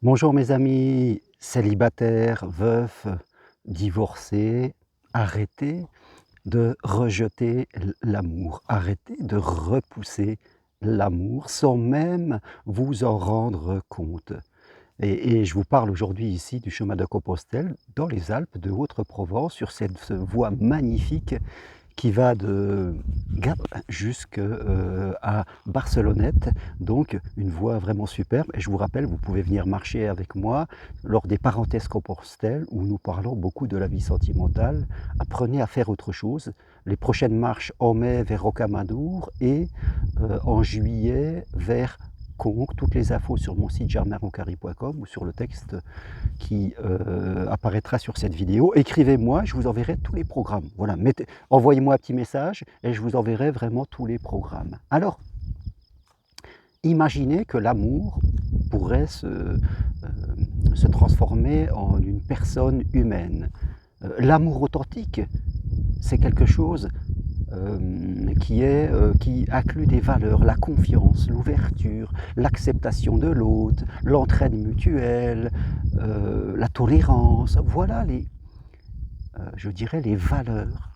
Bonjour mes amis célibataires, veufs, divorcés, arrêtez de rejeter l'amour, arrêtez de repousser l'amour sans même vous en rendre compte. Et je vous parle aujourd'hui ici du chemin de Compostelle, dans les Alpes de Haute-Provence, sur cette voie magnifique qui va de Gap jusque, à Barcelonnette, donc une voie vraiment superbe et je vous rappelle, vous pouvez venir marcher avec moi lors des parenthèses Compostelle où nous parlons beaucoup de la vie sentimentale. Apprenez à faire autre chose. Les prochaines marches en mai vers Rocamadour et en juillet vers Conques. Toutes les infos sur mon site germainroncari.com ou sur le texte qui apparaîtra sur cette vidéo. Écrivez-moi, je vous enverrai tous les programmes. Voilà, envoyez-moi un petit message et je vous enverrai vraiment tous les programmes. Alors, imaginez que l'amour pourrait se transformer en une personne humaine. L'amour authentique, c'est quelque chose qui inclut des valeurs, la confiance, l'ouverture, l'acceptation de l'autre, l'entraide mutuelle, la tolérance. Voilà je dirais, les valeurs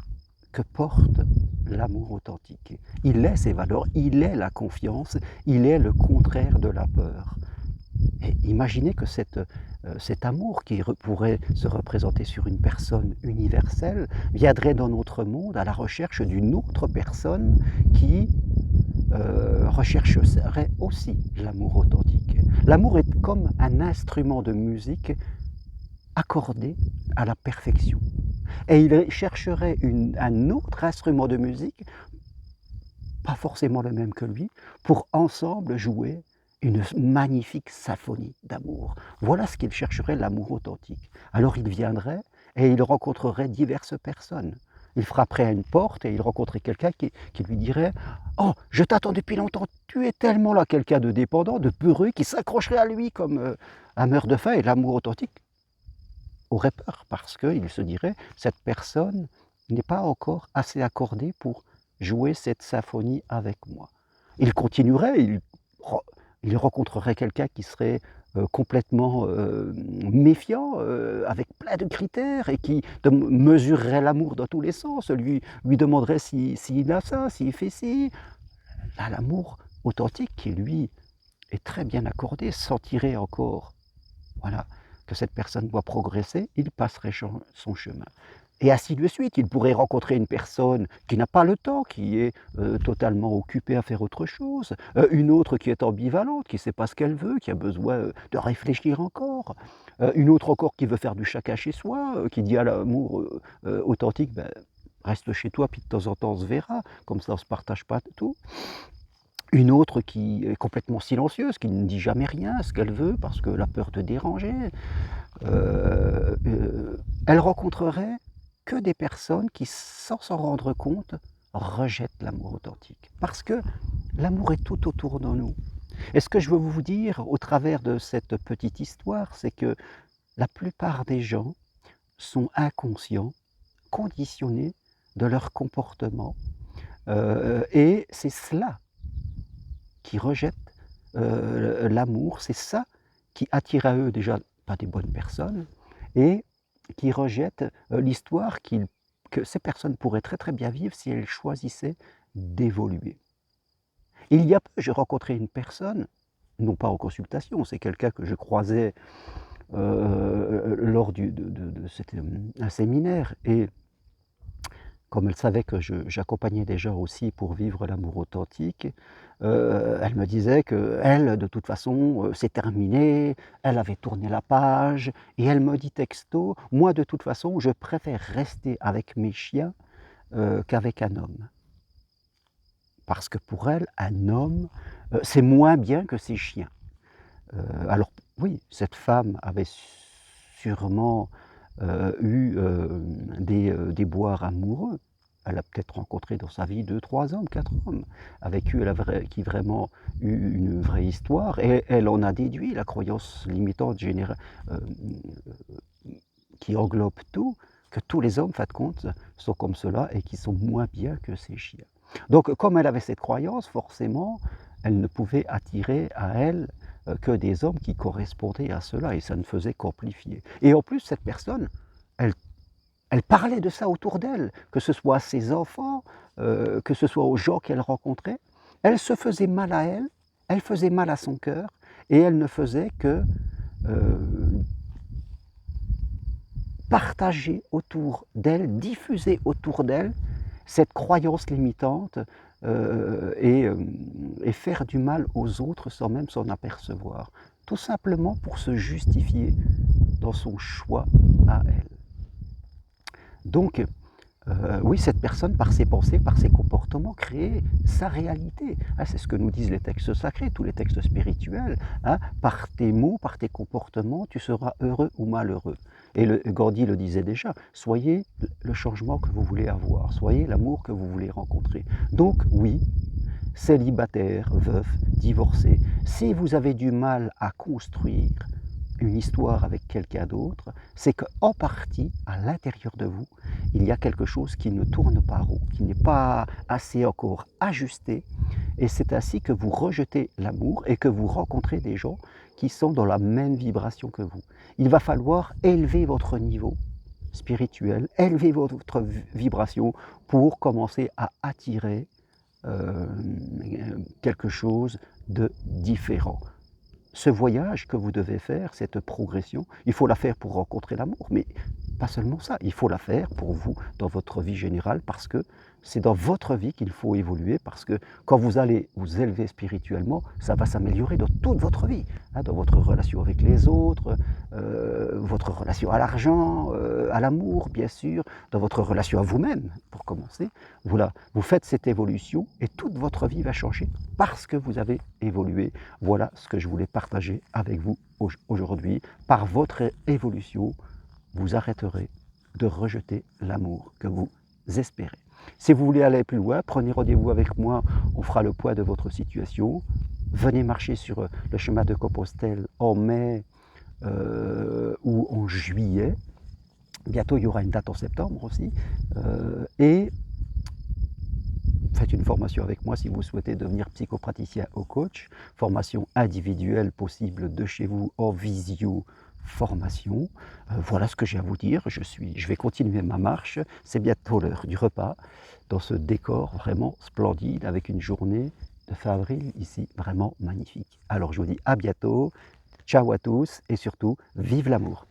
que porte l'amour authentique. Il est ces valeurs, il est la confiance, il est le contraire de la peur. Et imaginez que cet amour qui pourrait se représenter sur une personne universelle viendrait dans notre monde à la recherche d'une autre personne qui rechercherait aussi l'amour authentique. L'amour est comme un instrument de musique accordé à la perfection. Et il chercherait un autre instrument de musique, pas forcément le même que lui, pour ensemble jouer une magnifique symphonie d'amour. Voilà ce qu'il chercherait, l'amour authentique. Alors il viendrait et il rencontrerait diverses personnes. Il frapperait à une porte et il rencontrerait quelqu'un qui lui dirait « Oh, je t'attends depuis longtemps, tu es tellement là », quelqu'un de dépendant, de peureux, qui s'accrocherait à lui comme un meurt-de-faim. Et l'amour authentique aurait peur parce qu'il se dirait « Cette personne n'est pas encore assez accordée pour jouer cette symphonie avec moi ». Il continuerait, il rencontrerait quelqu'un qui serait complètement méfiant, avec plein de critères et qui mesurerait l'amour dans tous les sens, lui demanderait s'il a ça, s'il fait ci. Là, l'amour authentique qui, lui, est très bien accordé, sentirait encore, voilà, que cette personne doit progresser, il passerait son chemin. Et ainsi de suite, il pourrait rencontrer une personne qui n'a pas le temps, qui est totalement occupée à faire autre chose, une autre qui est ambivalente, qui ne sait pas ce qu'elle veut, qui a besoin de réfléchir encore, une autre encore qui veut faire du chacun chez soi, qui dit à l'amour authentique, ben, reste chez toi, puis de temps en temps on se verra, comme ça on ne se partage pas tout. Une autre qui est complètement silencieuse, qui ne dit jamais rien, ce qu'elle veut, parce que la peur de déranger. Elle rencontrerait que des personnes qui, sans s'en rendre compte, rejettent l'amour authentique. Parce que l'amour est tout autour de nous. Et ce que je veux vous dire au travers de cette petite histoire, c'est que la plupart des gens sont inconscients, conditionnés de leur comportement. Et c'est cela qui rejette l'amour, c'est ça qui attire à eux déjà pas des bonnes personnes et qui rejettent l'histoire que ces personnes pourraient très très bien vivre si elles choisissaient d'évoluer. Il y a peu, j'ai rencontré une personne, non pas en consultation, c'est quelqu'un que je croisais lors un séminaire et comme elle savait que j'accompagnais des gens aussi pour vivre l'amour authentique, elle me disait qu'elle, de toute façon, c'est terminé, elle avait tourné la page et elle me dit texto: «Moi, de toute façon, je préfère rester avec mes chiens, qu'avec un homme». Parce que pour elle, un homme, c'est moins bien que ses chiens. Alors oui, cette femme avait sûrement, eu, des déboires amoureux. Elle a peut-être rencontré dans sa vie 2, 3 hommes, 4 hommes, avec qui elle a vraiment eu une vraie histoire et elle en a déduit la croyance limitante qui englobe tout, que tous les hommes, en fin de compte, sont comme cela et qui sont moins bien que ces chiens. Donc comme elle avait cette croyance, forcément, elle ne pouvait attirer à elle que des hommes qui correspondaient à cela, et ça ne faisait qu'amplifier. Et en plus, cette personne, elle, elle parlait de ça autour d'elle, que ce soit à ses enfants, que ce soit aux gens qu'elle rencontrait. Elle se faisait mal à elle, elle faisait mal à son cœur, et elle ne faisait que partager autour d'elle, diffuser autour d'elle cette croyance limitante et faire du mal aux autres sans même s'en apercevoir, tout simplement pour se justifier dans son choix à elle. Donc, oui, cette personne, par ses pensées, par ses comportements, crée sa réalité. Hein, c'est ce que nous disent les textes sacrés, tous les textes spirituels. Hein, par tes mots, par tes comportements, tu seras heureux ou malheureux. Et Gandhi le disait déjà, soyez le changement que vous voulez avoir, soyez l'amour que vous voulez rencontrer. Donc oui, célibataire, veuf, divorcé, si vous avez du mal à construire une histoire avec quelqu'un d'autre, c'est qu'en partie, à l'intérieur de vous, il y a quelque chose qui ne tourne pas rond, qui n'est pas assez encore ajusté, et c'est ainsi que vous rejetez l'amour et que vous rencontrez des gens qui sont dans la même vibration que vous. Il va falloir élever votre niveau spirituel, élever votre vibration pour commencer à attirer quelque chose de différent. Ce voyage que vous devez faire, cette progression, il faut la faire pour rencontrer l'amour, mais pas seulement ça, il faut la faire pour vous, dans votre vie générale, parce que c'est dans votre vie qu'il faut évoluer, parce que quand vous allez vous élever spirituellement, ça va s'améliorer dans toute votre vie, hein, dans votre relation avec les autres, votre relation à l'argent, à l'amour, bien sûr, dans votre relation à vous-même, pour commencer. Voilà, vous faites cette évolution et toute votre vie va changer parce que vous avez évolué. Voilà ce que je voulais partager avec vous aujourd'hui. Par votre évolution, vous arrêterez de rejeter l'amour que vous espérez. Si vous voulez aller plus loin, prenez rendez-vous avec moi, on fera le point de votre situation. Venez marcher sur le chemin de Compostelle en mai ou en juillet. Bientôt, il y aura une date en septembre aussi. Et faites une formation avec moi si vous souhaitez devenir psychopraticien ou coach. Formation individuelle possible de chez vous en visio formation. Voilà ce que j'ai à vous dire. Je vais continuer ma marche. C'est bientôt l'heure du repas dans ce décor vraiment splendide avec une journée de fin avril ici vraiment magnifique. Alors je vous dis à bientôt. Ciao à tous et surtout, vive l'amour!